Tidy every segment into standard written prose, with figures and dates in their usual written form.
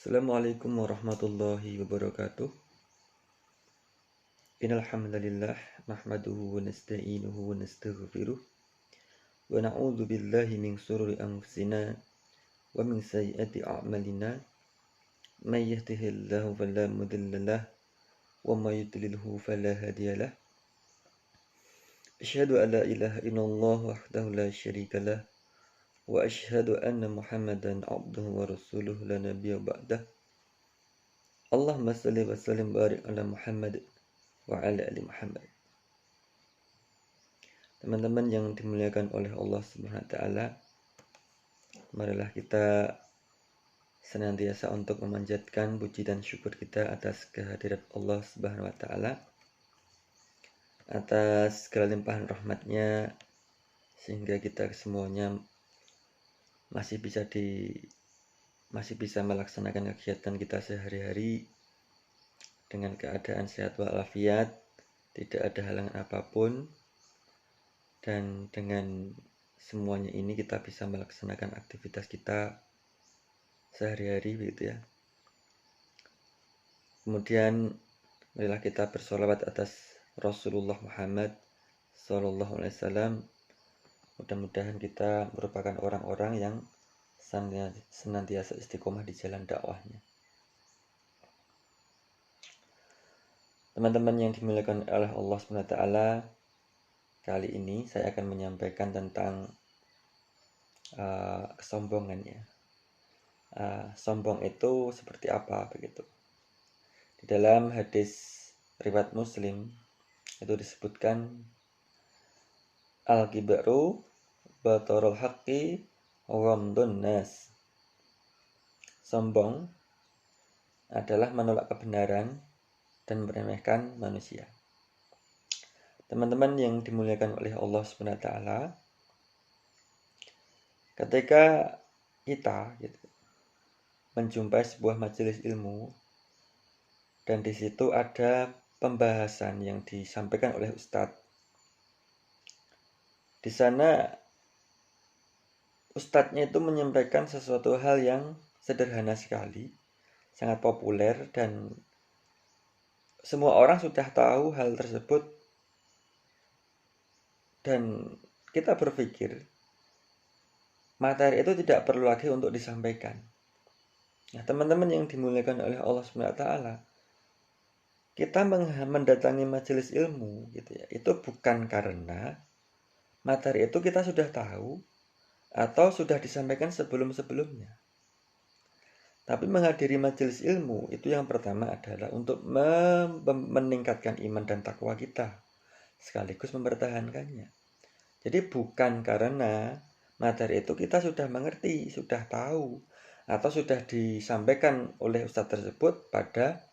Assalamualaikum warahmatullahi wabarakatuh. Innal hamdalillah nahmaduhu wa nasta'inuhu wa nastaghfiruh wa na'udzu billahi min shururi anfusina wa min sayyiati a'malina. May yahdihillahu fala mudilla lahu wa may yudlilhu fala hadiya lahu. Asyhadu an la ilaha illallah wahdahu la syarika lahu wa asyhadu anna Muhammadan abduhu wa rasuluhu la nabiyya ba'dah. Allahumma shalli wa sallim barik ala Muhammad wa ala ali Muhammad. Teman-teman yang dimuliakan oleh Allah Subhanahu wa taala, marilah kita senantiasa untuk memanjatkan puji dan syukur kita atas kehadirat Allah Subhanahu wa taala, atas segala limpahan rahmatnya, sehingga kita semuanya masih bisa melaksanakan kegiatan kita sehari-hari dengan keadaan sehat walafiat, tidak ada halangan apapun, dan dengan semuanya ini kita bisa melaksanakan aktivitas kita sehari-hari begitu ya. Kemudian marilah kita bersolawat atas Rasulullah Muhammad Sallallahu Alaihi Wasallam. Mudah-mudahan kita merupakan orang-orang yang senantiasa istiqomah di jalan dakwahnya. Teman-teman yang dimuliakan oleh Allah Subhanahu wa taala, kali ini saya akan menyampaikan tentang kesombongan ya. Sombong itu seperti apa begitu. Di dalam hadis riwayat Muslim itu disebutkan al-kibru batarul haqqi ghamdun nas. Sombong adalah menolak kebenaran dan meremehkan manusia. Teman-teman yang dimuliakan oleh Allah Subhanahu wa taala, ketika kita menjumpai sebuah majelis ilmu dan di situ ada pembahasan yang disampaikan oleh ustadz, di sana ustadznya itu menyampaikan sesuatu hal yang sederhana sekali, sangat populer, dan semua orang sudah tahu hal tersebut, dan kita berpikir materi itu tidak perlu lagi untuk disampaikan. Nah, teman-teman yang dimuliakan oleh Allah SWT, kita mendatangi majelis ilmu gitu ya, itu bukan karena materi itu kita sudah tahu atau sudah disampaikan sebelum-sebelumnya. Tapi menghadiri majelis ilmu itu yang pertama adalah untuk meningkatkan iman dan takwa kita, sekaligus mempertahankannya. Jadi bukan karena materi itu kita sudah mengerti, sudah tahu, atau sudah disampaikan oleh ustadz tersebut pada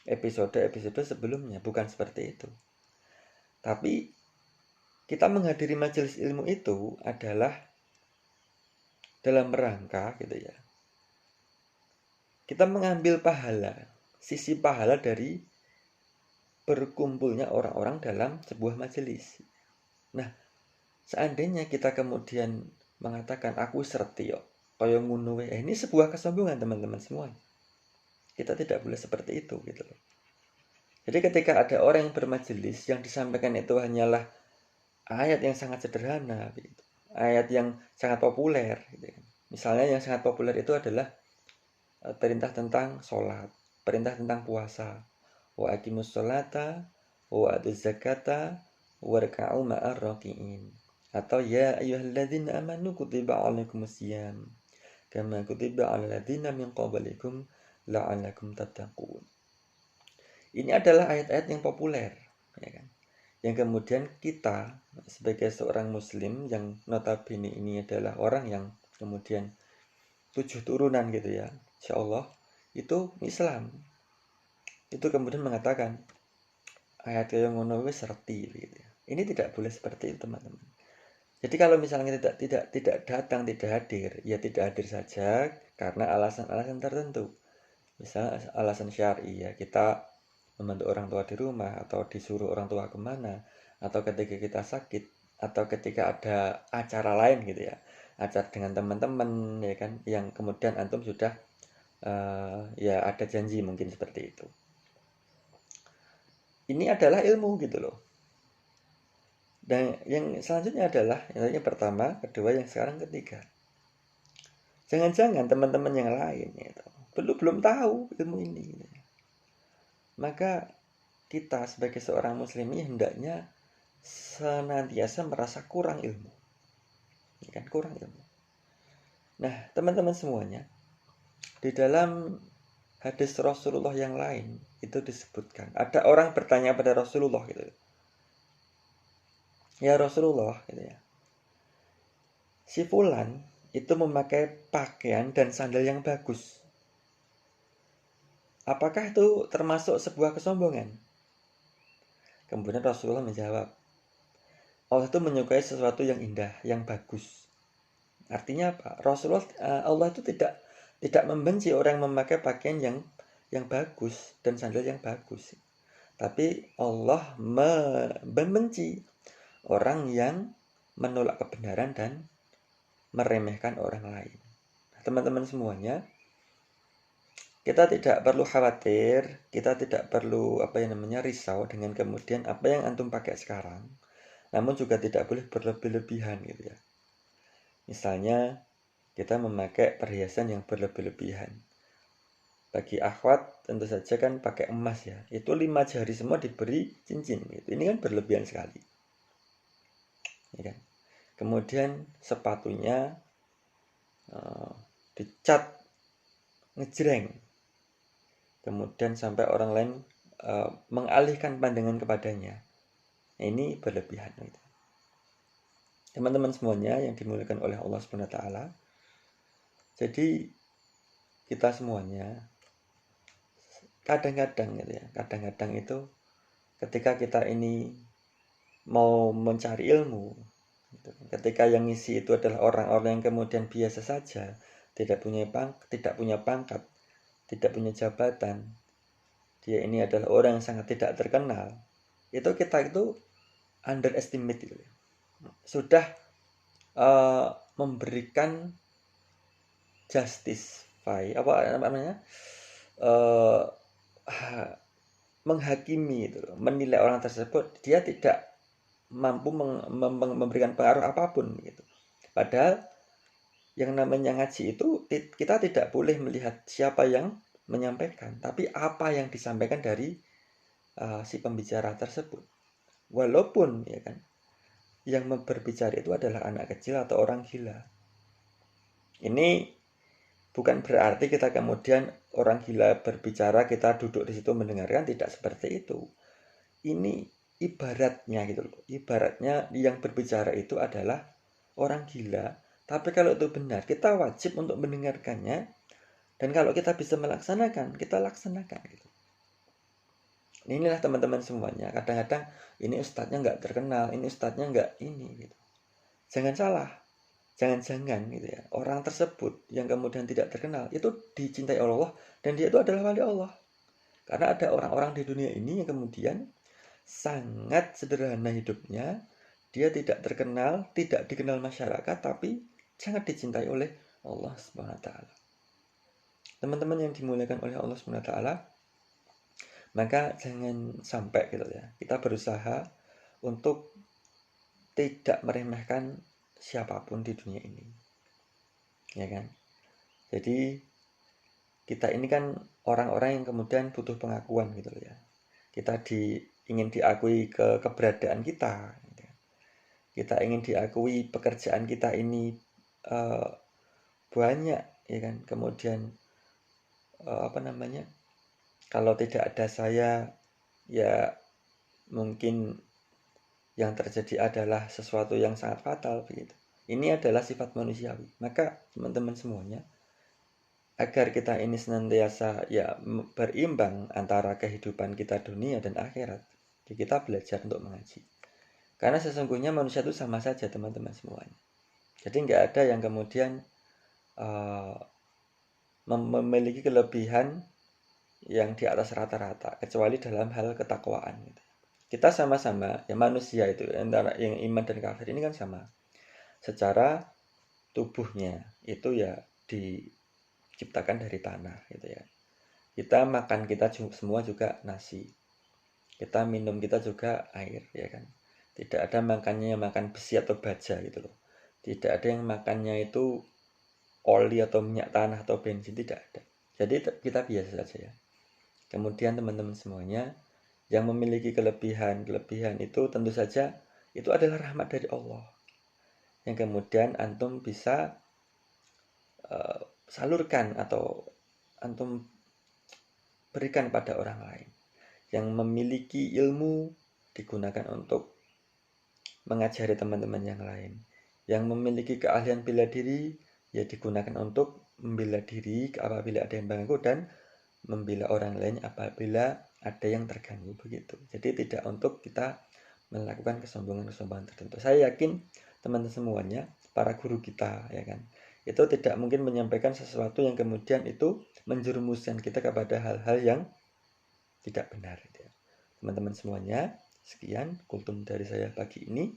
episode-episode sebelumnya, bukan seperti itu. Tapi kita menghadiri majelis ilmu itu adalah dalam rangka gitu ya, kita mengambil pahala, sisi pahala dari berkumpulnya orang-orang dalam sebuah majelis. Nah, seandainya kita kemudian mengatakan aku serti yo, kaya ngono wae, ini sebuah kesombongan teman-teman semua. Kita tidak boleh seperti itu gitu loh. Jadi ketika ada orang yang bermajelis, yang disampaikan itu hanyalah ayat yang sangat sederhana gitu. Ayat yang sangat populer gitu. Misalnya yang sangat populer itu adalah perintah tentang sholat, perintah tentang puasa, wa aqimus sholata wa atuz zakata warka'u ma'ar raki'in, atau ya ayyuhalladzina amanu kutiba 'alaikumus syiyam kama kutiba 'alal ladzina min qablikum la'allakum tattaqun. Ini adalah ayat-ayat yang populer, ya kan? Yang kemudian kita sebagai seorang muslim yang notabene ini adalah orang yang kemudian 7 turunan gitu ya, insya Allah itu Islam, itu kemudian mengatakan ayat yang ngono wis serti gitu ya. Ini tidak boleh seperti itu teman-teman. Jadi kalau misalnya tidak datang, tidak hadir, ya tidak hadir saja karena alasan-alasan tertentu. Misalnya alasan syar'i ya, kita membantu orang tua di rumah, atau disuruh orang tua kemana, atau ketika kita sakit, atau ketika ada acara lain gitu ya, acara dengan teman-teman ya kan, yang kemudian antum sudah ya ada janji mungkin seperti itu. Ini adalah ilmu gitu loh. Dan yang selanjutnya adalah yang pertama, kedua, yang sekarang ketiga. Jangan-jangan teman-teman yang lain gitu, belum tahu ilmu ini. Gitu. Maka kita sebagai seorang muslim ini hendaknya senantiasa merasa kurang ilmu. Ya kan, kurang ilmu. Nah, teman-teman semuanya, di dalam hadis Rasulullah yang lain itu disebutkan, ada orang bertanya pada Rasulullah gitu. Ya Rasulullah gitu ya. Si fulan itu memakai pakaian dan sandal yang bagus. Apakah itu termasuk sebuah kesombongan? Kemudian Rasulullah menjawab, Allah itu menyukai sesuatu yang indah, yang bagus. Artinya apa? Allah itu tidak membenci orang yang memakai pakaian yang bagus dan sandal yang bagus. Tapi Allah membenci orang yang menolak kebenaran dan meremehkan orang lain. Nah, teman-teman semuanya, kita tidak perlu khawatir, kita tidak perlu risau dengan kemudian apa yang antum pakai sekarang. Namun juga tidak boleh berlebih-lebihan gitu ya. Misalnya kita memakai perhiasan yang berlebih-lebihan. Bagi akhwat tentu saja kan pakai emas ya. Itu 5 jari semua diberi cincin gitu. Ini kan berlebihan sekali. Ya kan? Kemudian sepatunya dicat ngejreng. Kemudian sampai orang lain mengalihkan pandangan kepadanya. Nah, ini berlebihan gitu. Teman-teman semuanya yang dimuliakan oleh Allah Subhanahu wa taala. Jadi kita semuanya kadang-kadang gitu ya, kadang-kadang itu ketika kita ini mau mencari ilmu gitu, ketika yang ngisi itu adalah orang-orang yang kemudian biasa saja, tidak punya pangkat, tidak punya jabatan, dia ini adalah orang yang sangat tidak terkenal, itu kita itu underestimate gitu. Sudah memberikan justify menghakimi itu, menilai orang tersebut, dia tidak mampu memberikan pengaruh apapun gitu. Padahal yang namanya ngaji itu kita tidak boleh melihat siapa yang menyampaikan, tapi apa yang disampaikan dari si pembicara tersebut. Walaupun ya kan, yang berbicara itu adalah anak kecil atau orang gila. Ini bukan berarti kita kemudian orang gila berbicara, kita duduk di situ mendengarkan, tidak seperti itu. Ini ibaratnya gitu loh. Ibaratnya yang berbicara itu adalah orang gila. Tapi kalau itu benar, kita wajib untuk mendengarkannya. Dan kalau kita bisa melaksanakan, kita laksanakan gitu. Inilah teman-teman semuanya. Kadang-kadang ini ustadznya nggak terkenal, ini ustadznya nggak ini gitu. Jangan salah. Jangan-jangan gitu ya, orang tersebut yang kemudian tidak terkenal itu dicintai Allah dan dia itu adalah wali Allah. Karena ada orang-orang di dunia ini yang kemudian sangat sederhana hidupnya, dia tidak terkenal, tidak dikenal masyarakat, tapi sangat dicintai oleh Allah Subhanahu wa taala. Teman-teman yang dimuliakan oleh Allah Subhanahu wa taala, maka jangan sampai gitu ya. Kita berusaha untuk tidak meremehkan siapapun di dunia ini, ya kan? Jadi kita ini kan orang-orang yang kemudian butuh pengakuan gitu ya. Kita ingin diakui keberadaan kita, gitu. Kita ingin diakui pekerjaan kita ini banyak, ya kan? Kemudian kalau tidak ada saya, ya mungkin yang terjadi adalah sesuatu yang sangat fatal begitu. Ini adalah sifat manusiawi. Maka teman-teman semuanya, agar kita ini senantiasa ya berimbang antara kehidupan kita dunia dan akhirat, kita belajar untuk mengaji. Karena sesungguhnya manusia itu sama saja teman-teman semuanya. Jadi nggak ada yang kemudian memiliki kelebihan yang di atas rata-rata, kecuali dalam hal ketakwaan gitu. Kita sama-sama ya manusia itu, antara yang iman dan kafir ini kan sama. Secara tubuhnya itu ya ciptakan dari tanah gitu ya. Kita makan kita semua juga nasi. Kita minum kita juga air ya kan. Tidak ada makannya yang makan besi atau baja gitu loh. Tidak ada yang makannya itu oli atau minyak tanah atau bensin, tidak ada. Jadi kita biasa saja ya. Kemudian teman-teman semuanya yang memiliki kelebihan itu tentu saja itu adalah rahmat dari Allah. Yang kemudian antum bisa salurkan atau antum berikan pada orang lain. Yang memiliki ilmu digunakan untuk mengajari teman-teman yang lain. Yang memiliki keahlian bela diri ya digunakan untuk membela diri apabila ada yang mengganggu dan membela orang lain apabila ada yang terganggu begitu. Jadi tidak untuk kita melakukan kesombongan-kesombongan tertentu. Saya yakin teman-teman semuanya, para guru kita ya kan, itu tidak mungkin menyampaikan sesuatu yang kemudian itu menjerumuskan kita kepada hal-hal yang tidak benar gitu ya. Teman-teman semuanya, sekian kultum dari saya pagi ini.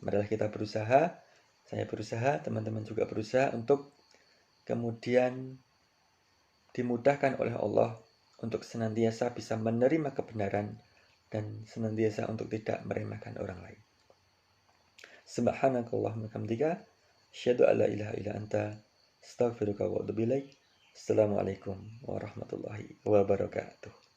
Marilah kita berusaha, saya berusaha, teman-teman juga berusaha untuk kemudian dimudahkan oleh Allah untuk senantiasa bisa menerima kebenaran dan senantiasa untuk tidak meremehkan orang lain. Subhanakallahumma hamdika asyhadu an la ilaha illa anta astaghfiruka wa atubu ilaik. Assalamualaikum warahmatullahi wabarakatuh.